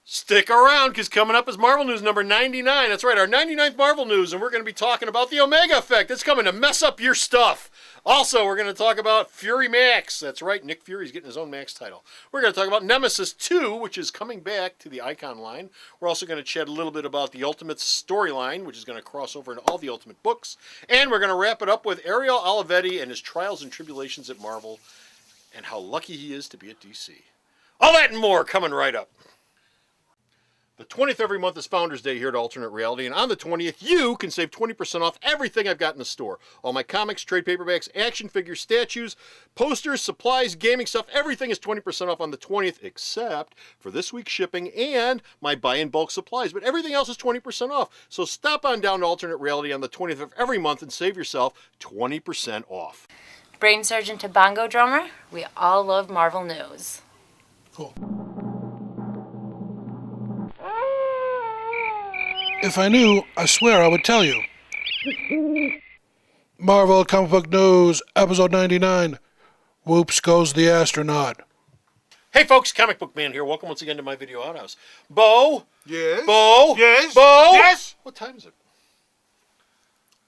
Stick around, because coming up is Marvel News number 99. That's right, our 99th Marvel News, and we're going to be talking about the Omega Effect. It's coming to mess up your stuff. Also, we're going to talk about Fury Max. That's right, Nick Fury's getting his own Max title. We're going to talk about Nemesis 2, which is coming back to the Icon line. We're also going to chat a little bit about the Ultimates storyline, which is going to cross over into all the Ultimate books. And we're going to wrap it up with Ariel Olivetti and his trials and tribulations at Marvel, and how lucky he is to be at DC. All that and more coming right up. The 20th every month is Founders Day here at Alternate Reality, and on the 20th, you can save 20% off everything I've got in the store. All my comics, trade paperbacks, action figures, statues, posters, supplies, gaming stuff, everything is 20% off on the 20th, except for this week's shipping and my buy-in-bulk supplies, but everything else is 20% off. So stop on down to Alternate Reality on the 20th of every month and save yourself 20% off. Brain surgeon to bongo drummer, we all love Marvel News. Cool. If I knew, I swear I would tell you. Marvel Comic Book News, episode 99. Whoops goes the astronaut. Hey folks, Comic Book Man here. Welcome once again to my video outhouse. Bo? Yes? Bo? Yes? Bo? Yes? What time is it?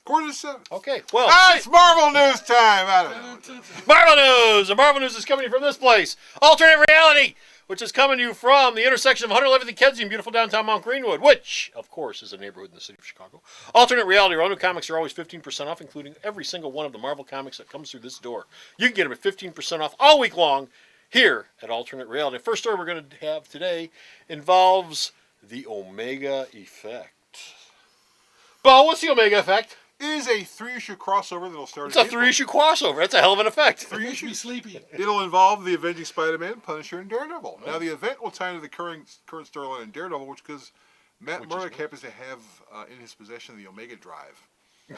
7:45. Okay, well. It's Marvel News time. I don't know. Marvel News! And Marvel News is coming to you from this place, Alternate Reality, which is coming to you from the intersection of 111th and Kedzie in beautiful downtown Mount Greenwood, which, of course, is a neighborhood in the city of Chicago. Alternate Reality, our new comics are always 15% off, including every single one of the Marvel comics that comes through this door. You can get them at 15% off all week long here at Alternate Reality. The first story we're going to have today involves the Omega Effect. Bo, what's the Omega Effect? It is a 3-issue crossover that'll start. It's a 3-issue crossover. That's a hell of an effect. 3 Makes me issues. sleepy. It'll involve the Avenging Spider-Man, Punisher, and Daredevil. Now, the event will tie into the current storyline in Daredevil, which because Matt Murdock happens to have in his possession the Omega Drive,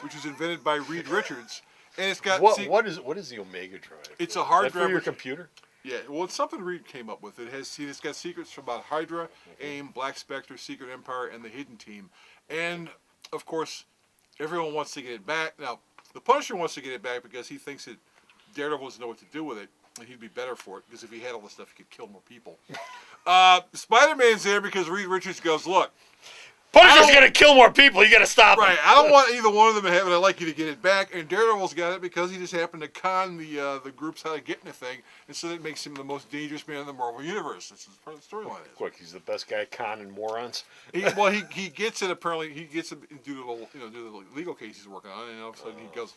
which was invented by Reed Richards, and it's got What is the Omega Drive? It's a hard Is that drive for your which- computer. Yeah, well, it's something Reed came up with. It's got secrets about Hydra, AIM, Black Spectre, Secret Empire, and the Hidden Team, and of course, everyone wants to get it back. Now, the Punisher wants to get it back because he thinks that Daredevil doesn't know what to do with it, and he'd be better for it because if he had all this stuff, he could kill more people. Spider-Man's there because Reed Richards goes, look. Punisher's gonna kill more people. You gotta stop him. Right, I don't want either one of them to have it. I'd like you to get it back. And Daredevil's got it because he just happened to con the groups how to get anything, and so that makes him the most dangerous man in the Marvel universe. That's part of the storyline. Quick, he's the best guy at conning morons. He gets it apparently. He gets it due to the legal case he's working on, and all of a sudden he goes,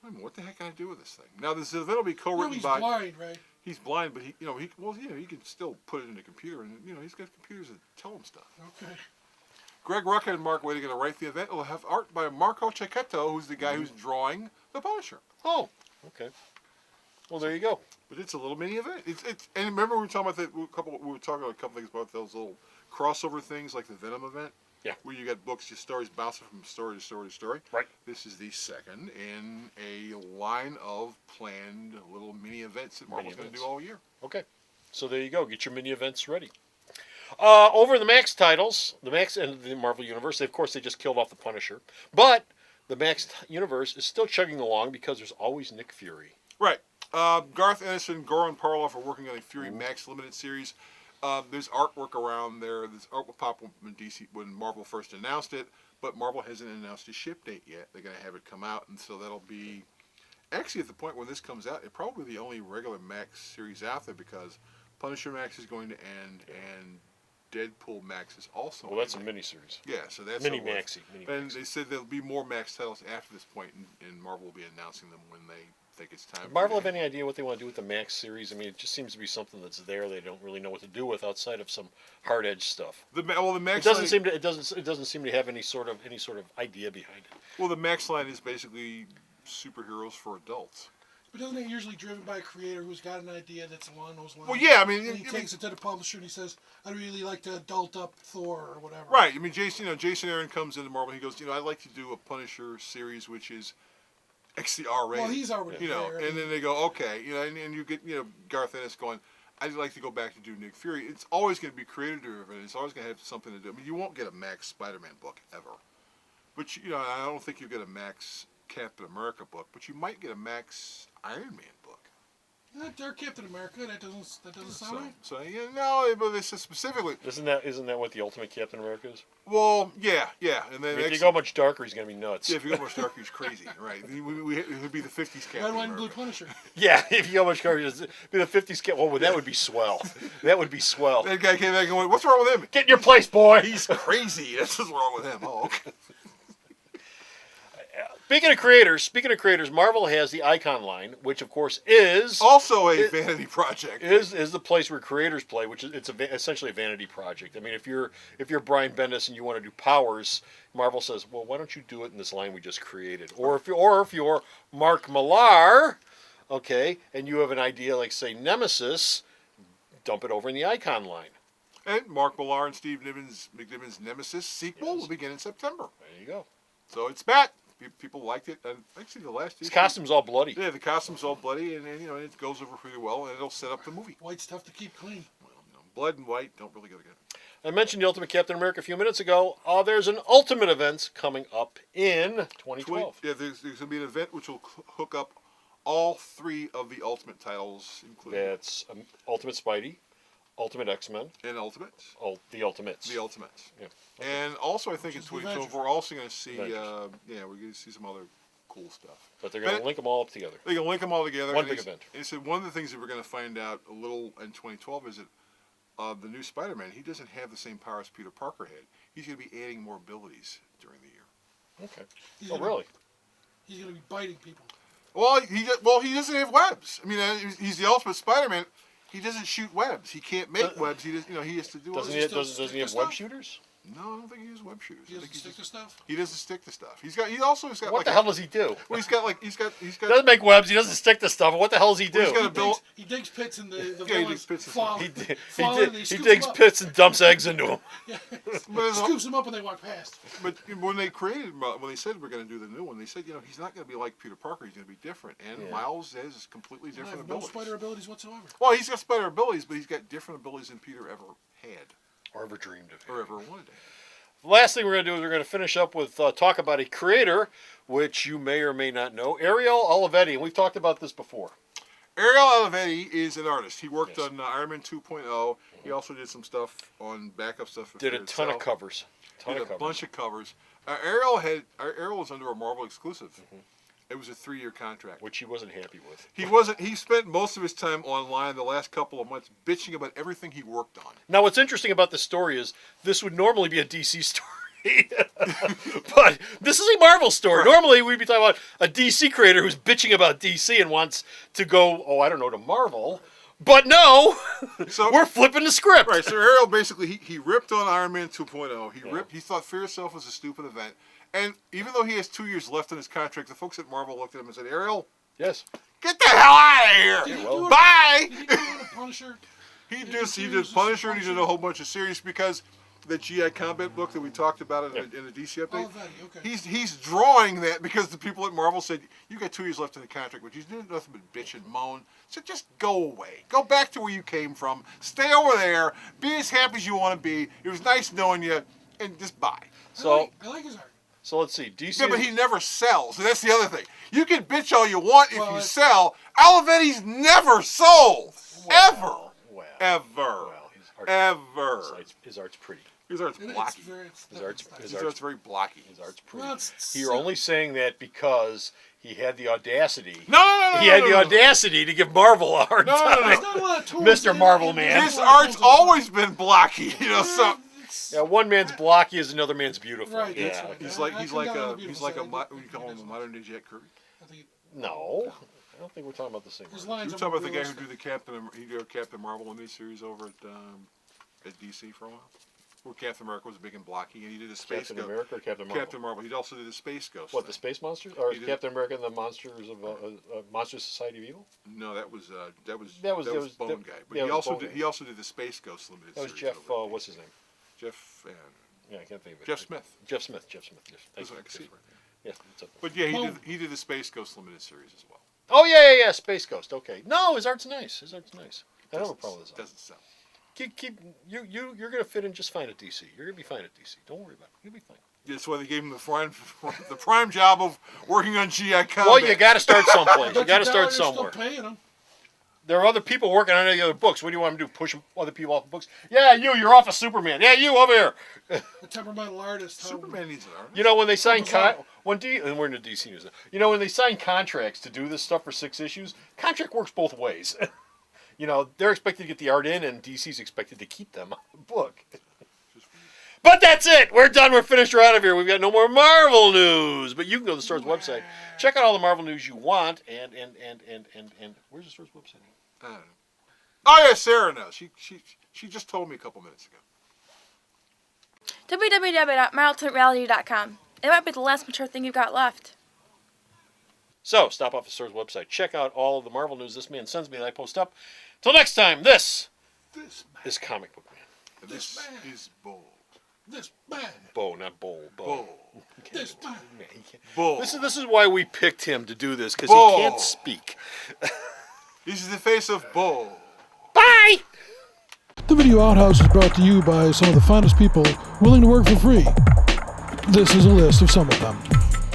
"Wait a minute, what the heck can I do with this thing?" Now this event will be co-written He's by. blind, right? He's blind, but he can still put it in the computer, and he's got computers that tell him stuff. Okay. Greg Rucka and Mark Waid are going to write the event. It'll have art by Marco Cecchetto, who's the guy who's drawing the Punisher. Oh, okay. Well, there you go. But it's a little mini event. And remember we were talking about we were talking about a couple things about those little crossover things like the Venom event. Yeah. Where you got books, your stories bouncing from story to story to story. Right. This is the second in a line of planned little mini events that Marvel's going to do all year. Okay. So there you go. Get your mini events ready. Over the Max titles, the Max and the Marvel Universe, of course, they just killed off the Punisher. But the Max Universe is still chugging along because there's always Nick Fury. Right. Garth Ennis and Goran Parloff are working on a Fury Max limited series. There's artwork around there. This art will pop up when Marvel first announced it, but Marvel hasn't announced a ship date yet. They're going to have it come out, and so that'll be actually at the point when this comes out. It's probably the only regular Max series out there because Punisher Max is going to end, and Deadpool Max is also. Well, that's a miniseries. Yeah, so that's Mini Maxi. And they said there'll be more Max titles after this point, and Marvel will be announcing them when they think it's time. Does Marvel have any idea what they want to do with the Max series? I mean, it just seems to be something that's there. They don't really know what to do with outside of some hard edge stuff. The Max It doesn't seem to have any sort of idea behind it. Well, the Max line is basically superheroes for adults. But isn't it usually driven by a creator who's got an idea that's along those lines? Well, yeah, I mean, And he takes it to the publisher and he says, "I'd really like to adult up Thor or whatever." right. I mean, Jason Aaron comes into Marvel. And he goes, I'd like to do a Punisher series which is XR rated. Well, he's already there. And then they go, okay, and you get Garth Ennis going, I'd like to go back to do Nick Fury. It's always going to be creator driven. It's always going to have something to do. I mean, you won't get a Max Spider-Man book ever, but I don't think you'll get a Max Captain America book, but you might get a Max Iron Man book. They're Captain America. That doesn't sound right. So yeah, no, but this is specifically. Isn't that what the Ultimate Captain America is? Well, yeah, and then If you go much darker, he's gonna be nuts. yeah, if you go much darker, he's crazy, right? It would be the '50s Captain Red, white, and blue America. Punisher. Yeah, if you go much darker, it'd be the 50s Cap. Well, that would be swell. That would be swell. That guy came back and went, "What's wrong with him? Get in your place, boy. He's crazy. That's what's wrong with him." Oh, okay. Speaking of creators, Marvel has the Icon line, which of course is Also a vanity project. is the place where creators play, which is essentially a vanity project. I mean, if you're Brian Bendis and you want to do powers, Marvel says, well, why don't you do it in this line we just created? Or if you're Mark Millar, okay, and you have an idea like say Nemesis, dump it over in the Icon line. And Mark Millar and Steve McNiven's Nemesis sequel Yes. will begin in September. There you go. So it's back. People liked it, and actually the last His issue. costume's all bloody. Yeah, the costume's all bloody, and it goes over pretty well, and it'll set up the movie. White's tough to keep clean. Blood and white don't really go together. I mentioned the Ultimate Captain America a few minutes ago. There's an Ultimate event coming up in 2012. Yeah, there's going to be an event which will hook up all 3 of the Ultimate titles, including That's Ultimate Spidey, Ultimate X-Men, and Ultimates. the Ultimates. The Ultimates. Yeah. And also, I think in Which is 2012, Avengers. we're also going to see, Avengers. we're going to see some other cool stuff. But they're going to But- link them all up together. They can link them all together. One and big he s- event. He said one of the things that we're going to find out a little in 2012 is that the new Spider-Man, he doesn't have the same powers Peter Parker had. He's going to be adding more abilities during the year. Okay. He's Oh, gonna- really? He's going to be biting people. Well, he doesn't have webs. I mean, he's the Ultimate Spider-Man. He doesn't shoot webs. He can't make webs. He has to do. Doesn't other he, stuff. doesn't he have stuff? web shooters? No, I don't think he uses web shooters. He I doesn't think stick to stuff. he doesn't stick to stuff. He also has got What like the hell does he do? Well, he's got He doesn't make webs. He doesn't stick to stuff. What the hell does he do? He's got a bill. He digs pits and the Yeah, he villains digs pits and fall. He, di- fall he, in, di- he he scoops digs them up. pits and dumps eggs into them. But there's a- Scoops them up and they walk past. But when they said we're going to do the new one, they said, he's not going to be like Peter Parker. He's going to be different. And Yeah. Miles has completely I different have no abilities. spider abilities whatsoever. Well, he's got spider abilities, but he's got different abilities than Peter ever had Or ever dreamed of. or ever wanted to have. The last thing we're going to do is we're going to finish up with talk about a creator, which you may or may not know, Ariel Olivetti. And we've talked about this before. Ariel Olivetti is an artist. He worked Yes. on Iron Man 2.0. He also did some stuff on backup stuff. for Did a Fear ton of itself. covers. Did a bunch of covers. Ariel was under a Marvel exclusive. Mm-hmm. It was a 3-year contract. which he wasn't happy with. He wasn't. He spent most of his time online the last couple of months bitching about everything he worked on. Now, what's interesting about this story is this would normally be a DC story. But this is a Marvel story. Right. Normally, we'd be talking about a DC creator who's bitching about DC and wants to go, to Marvel. But no, So we're flipping the script. Right, so Ariel basically he ripped on Iron Man 2.0. He thought Fear Itself was a stupid event. And even though he has 2 years left on his contract, the folks at Marvel looked at him and said, Ariel, Yes. get the hell out of here! Did he do it? Bye! Did he do it on Punisher? He did did series Punisher of and he did a whole bunch of series because the GI Combat book that we talked about in the DC update. Olivetti, okay. He's drawing that because the people at Marvel said, you got 2 years left in the contract, but you did nothing but bitch and moan. So just go away. Go back to where you came from. Stay over there. Be as happy as you want to be. It was nice knowing you. And just bye. So, I like his art. so let's see. DC. Yeah, but he never sells. So that's the other thing. You can bitch all you want if Well, you it's- sell. Olivetti's never sold. Ever. Wow. Ever. Well, Ever. his art's pretty. His art's It's blocky. His art's His art's very blocky. His art's pretty. Well, it's- You're only saying that because he had the audacity. No. He had the audacity to give Marvel a hard No, no, no, time. no. There's not a lot of tools Mr. in it. Marvel And Man. there's His not a lot of art's tools in it. always been blocky, so Yeah, one man's blocky is another man's beautiful. Right, that's Yeah. right. he's I like come he's down like on the a beautiful what do you side. call him, a modern day Jack Kirby. I think No, I don't think we're talking about the same. his one. lines You're are talking about more the guy who realistic. did Captain Marvel miniseries over at DC for a while, where Captain America was big and blocky, and he did a Space Captain Ghost. America or Captain Marvel? Captain Marvel. He also did a Space Ghost. What, the thing. Space Monsters? Or He did- Captain America and the Monsters of Monster Society of Evil? No, that was That was- Bone that- Guy. But yeah, he it was also Bone did Guy. he also did the Space Ghost limited That was series. Jeff, over at what's DC. his name? Jeff. Yeah, I can't think of it. Jeff Smith. Jeff Smith. Yes. That's Thank what I you. can see. Yeah, it's up there. But yeah, Well- he did the Space Ghost limited series as well. Oh, yeah, Space Ghost. Okay. No, his art's nice. I don't have a problem with his art. Doesn't sell. You're going to fit in just fine at DC. You're going to be fine at DC. Don't worry about it. You'll be fine. That's why they gave him the prime job of working on GI Combat. Well, you got to start someplace. But You got to the start Dodgers still somewhere. paying him. There are other people working on any other books. What do you want them to do? Push other people off the books? Yeah, you're off of Superman. Yeah, you over here. The temperamental artist. Superman needs an artist. You know, when they sign Bizarre. and we're in the DC news. You know, when they sign contracts to do this stuff for 6 issues, contract works both ways. You know, they're expected to get the art in, and DC's expected to keep them on the book. But that's it. We're done. We're finished. We're out of here. We've got no more Marvel news. But you can go to the store's website. Check out all the Marvel news you want. And where's the store's website? I don't know. Oh yeah, Sarah knows. She just told me a couple minutes ago. www.marveltalkreality.com. It might be the last mature thing you've got left. So, stop off the store's website. Check out all of the Marvel news this man sends me that I post up. Till next time, this is Comic Book Man. And this is Bull. This man. Bo, not Bowl. Bull. This man. Man, he can't- Bull. This is why we picked him to do this, because Bull. he can't speak. This is the face of Bull. Bye! The Video Outhouse is brought to you by some of the finest people willing to work for free. This is a list of some of them.